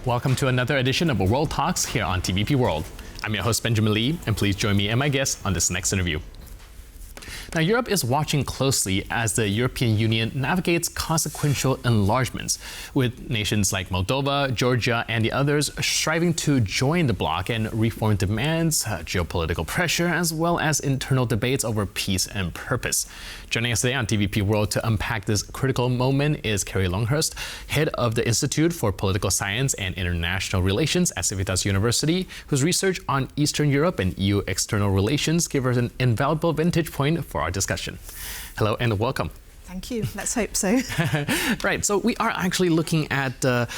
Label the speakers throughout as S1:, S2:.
S1: Welcome to another edition of World Talks here on TVP World. I'm your host, Benjamin Lee, and please join me and my guests on this next interview. Now, Europe is watching closely as the European Union navigates consequential enlargements, with nations like Moldova, Georgia, and the others striving to join the bloc, and reform demands, geopolitical pressure, as well as internal debates over peace and purpose. Joining us today on TVP World to unpack this critical moment is Kerry Longhurst, head of the Institute for Political Science and International Relations at Civitas University, whose research on Eastern Europe and EU external relations give us an invaluable vantage point for our discussion. Hello and welcome.
S2: Thank you. Let's hope so.
S1: Right. So we are actually looking at the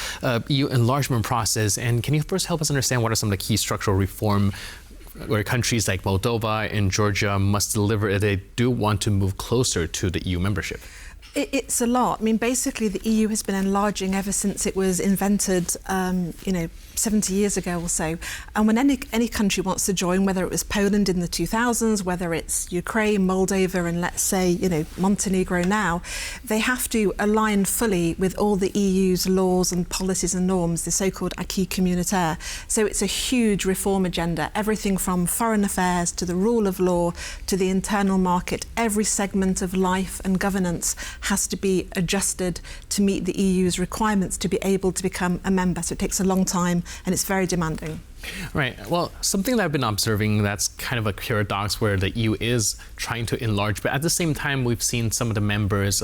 S1: EU enlargement process. And can you first help us understand what are some of the key structural reform where countries like Moldova and Georgia must deliver if they do want to move closer to the EU membership?
S2: It's a lot. I mean, basically, the EU has been enlarging ever since it was invented, 70 years ago or so. And when any country wants to join, whether it was Poland in the 2000s, whether it's Ukraine, Moldova, and let's say, Montenegro now, they have to align fully with all the EU's laws and policies and norms, the so-called acquis communautaire. So it's a huge reform agenda, everything from foreign affairs to the rule of law to the internal market. Every segment of life and governance has to be adjusted to meet the EU's requirements to be able to become a member. So it takes a long time and it's very demanding.
S1: Right. Well, something that I've been observing that's kind of a paradox where the EU is trying to enlarge, but at the same time, we've seen some of the members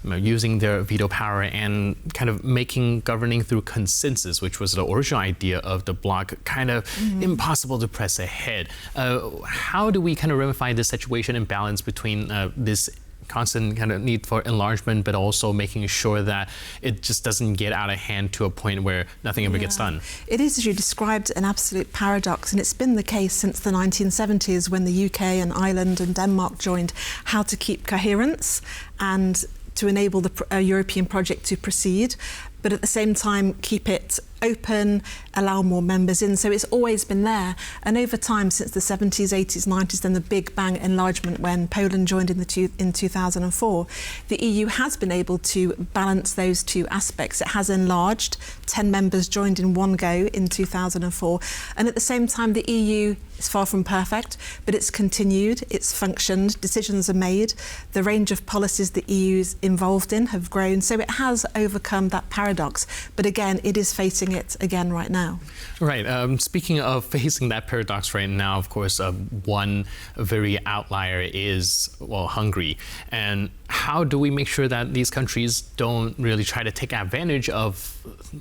S1: using their veto power and kind of making governing through consensus, which was the original idea of the bloc, kind of impossible to press ahead. How do we kind of ramify this situation and balance between this constant kind of need for enlargement, but also making sure that it just doesn't get out of hand to a point where nothing ever gets done?
S2: It is, as you described, an absolute paradox, and it's been the case since the 1970s when the UK and Ireland and Denmark joined, how to keep coherence and to enable the European project to proceed, but at the same time keep it open, allow more members in. So it's always been there. And over time, since the 70s, 80s, 90s, then the big bang enlargement when Poland joined in 2004, the EU has been able to balance those two aspects. It has enlarged, 10 members joined in one go in 2004. And at the same time, the EU is far from perfect, but it's continued, it's functioned, decisions are made, the range of policies the EU is involved in have grown. So it has overcome that paradox. But again, it is facing it again right now.
S1: Right. Speaking of facing that paradox right now, of course, one very outlier is, Hungary. And how do we make sure that these countries don't really try to take advantage of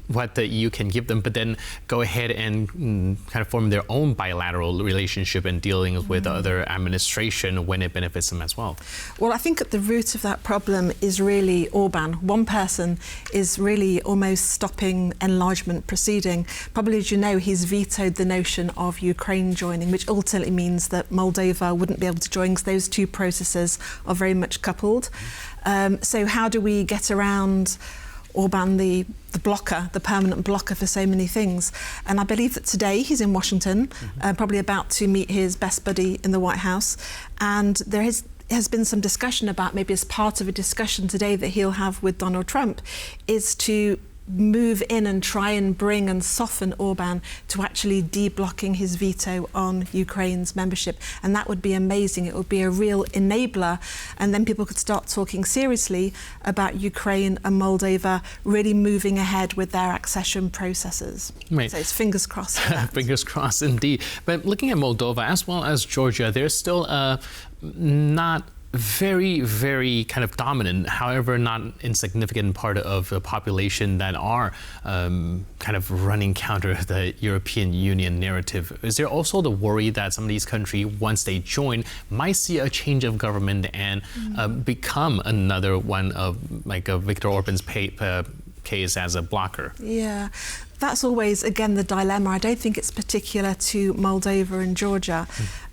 S1: what the EU can give them, but then go ahead and kind of form their own bilateral relationship and dealing with other administration when it benefits them as well?
S2: Well, I think at the root of that problem is really Orban. One person is really almost stopping enlargement proceeding. Probably, as you know, he's vetoed the notion of Ukraine joining, which ultimately means that Moldova wouldn't be able to join because those two processes are very much coupled. So how do we get around Orban, the blocker, the permanent blocker for so many things? And I believe that today he's in Washington, probably about to meet his best buddy in the White House. And there has been some discussion about, maybe as part of a discussion today that he'll have with Donald Trump, is to move in and try and bring and soften Orban to actually de-blocking his veto on Ukraine's membership. And that would be amazing. It would be a real enabler. And then people could start talking seriously about Ukraine and Moldova really moving ahead with their accession processes.
S1: Right.
S2: So it's fingers crossed.
S1: Fingers crossed indeed. But looking at Moldova as well as Georgia, there's still not very, very kind of dominant, however not insignificant part of the population that are kind of running counter the European Union narrative. Is there also the worry that some of these countries, once they join, might see a change of government and become another one of like Viktor Orban's case as a blocker?
S2: Yeah. That's always, again, the dilemma. I don't think it's particular to Moldova and Georgia.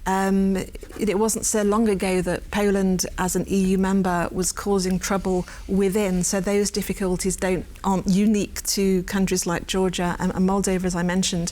S2: It wasn't so long ago that Poland, as an EU member, was causing trouble within. So those difficulties aren't unique to countries like Georgia and Moldova, as I mentioned.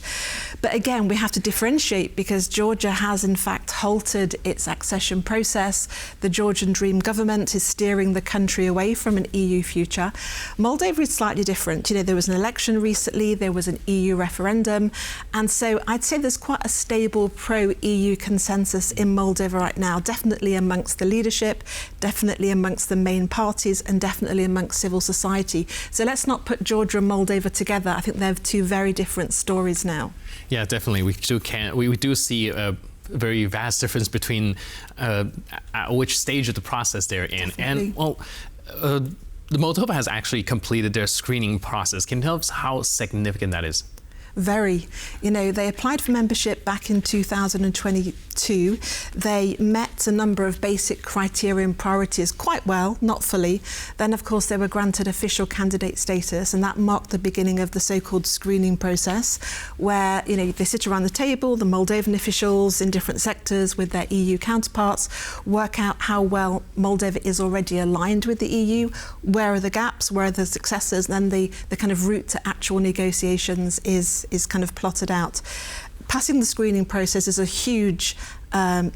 S2: But again, we have to differentiate because Georgia has, in fact, halted its accession process. The Georgian Dream government is steering the country away from an EU future. Moldova is slightly different. You know, there was an election recently. there was an EU referendum. And so I'd say there's quite a stable pro-EU consensus in Moldova right now, definitely amongst the leadership, definitely amongst the main parties, and definitely amongst civil society. So let's not put Georgia and Moldova together. I think they're two very different stories now.
S1: Yeah, definitely. We do see a very vast difference between which stage of the process they're in.
S2: Definitely.
S1: And, well, the Moldova has actually completed their screening process. Can you tell us how significant that is?
S2: Very. You know, they applied for membership back in 2022. They met a number of basic criteria and priorities quite well, not fully. Then, of course, they were granted official candidate status, and that marked the beginning of the so-called screening process, where, you know, they sit around the table, the Moldovan officials in different sectors with their EU counterparts, work out how well Moldova is already aligned with the EU, where are the gaps, where are the successes, and then the kind of route to actual negotiations is kind of plotted out. Passing the screening process is a huge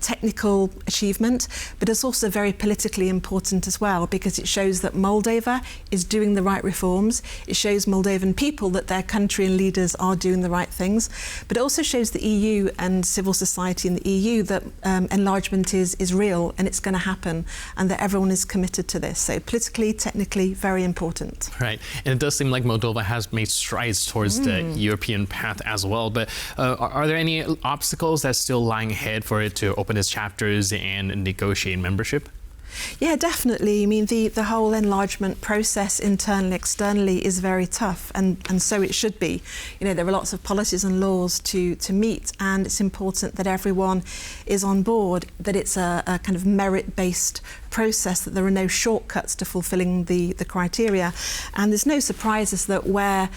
S2: technical achievement, but it's also very politically important as well, because it shows that Moldova is doing the right reforms. It shows Moldovan people that their country and leaders are doing the right things, but it also shows the EU and civil society in the EU that enlargement is real and it's going to happen, and that everyone is committed to this. So politically, technically, very important.
S1: Right, and it does seem like Moldova has made strides towards the European path as well, but are there any obstacles that's still lying ahead for it to open its chapters and negotiate membership?
S2: Yeah, definitely. I mean, the whole enlargement process internally, externally is very tough, and so it should be. You know, there are lots of policies and laws to meet, and it's important that everyone is on board, that it's a kind of merit-based process, that there are no shortcuts to fulfilling the criteria. And there's no surprises that where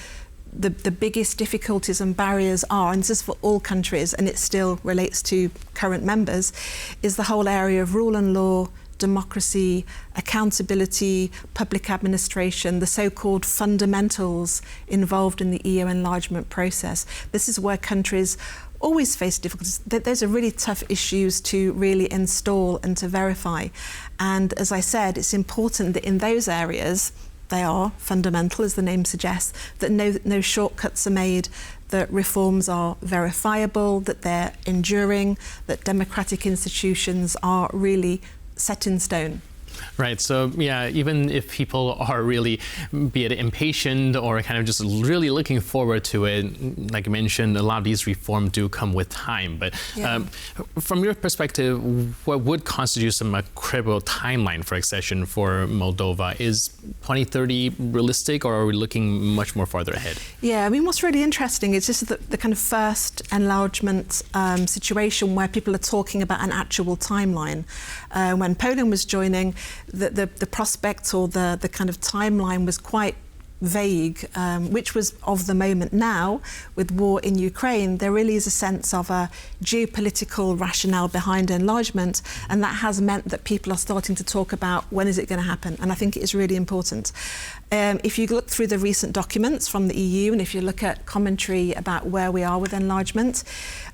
S2: the biggest difficulties and barriers are, and this is for all countries, and it still relates to current members, is the whole area of rule and law, democracy, accountability, public administration, the so-called fundamentals involved in the EU enlargement process. This is where countries always face difficulties. Those are really tough issues to really install and to verify. And as I said, it's important that in those areas, they are fundamental, as the name suggests, that no shortcuts are made, that reforms are verifiable, that they're enduring, that democratic institutions are really set in stone.
S1: Right, so yeah, even if people are really, be it impatient or kind of just really looking forward to it, like you mentioned, a lot of these reforms do come with time. But from your perspective, what would constitute some credible timeline for accession for Moldova? Is 2030 realistic, or are we looking much more farther ahead? Yeah,
S2: I mean, what's really interesting is just the kind of first enlargement situation where people are talking about an actual timeline. When Poland was joining, the prospect or the kind of timeline was quite vague, which was of the moment. Now, with war in Ukraine, there really is a sense of a geopolitical rationale behind enlargement, and that has meant that people are starting to talk about when is it going to happen, and I think it is really important. If you look through the recent documents from the EU, and if you look at commentary about where we are with enlargement,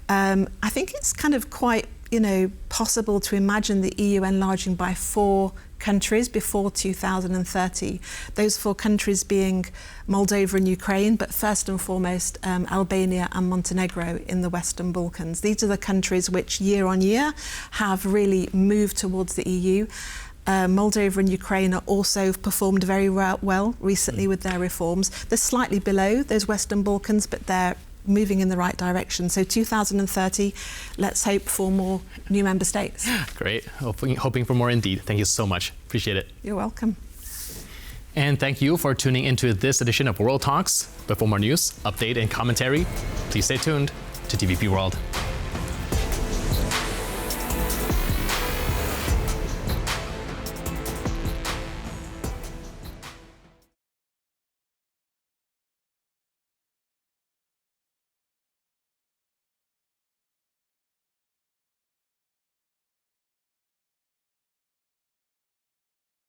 S2: I think it's kind of quite, you know, possible to imagine the EU enlarging by 4 countries before 2030. Those 4 countries being Moldova and Ukraine, but first and foremost Albania and Montenegro in the Western Balkans. These are the countries which year on year have really moved towards the EU. Moldova and Ukraine are also performed very well recently with their reforms. They're slightly below those Western Balkans, but they're moving in the right direction. So 2030, let's hope for more new member states.
S1: Great. Hoping for more indeed. Thank you so much. Appreciate it.
S2: You're welcome.
S1: And thank you for tuning into this edition of World Talks. But for more news, update, and commentary, please stay tuned to TVP World.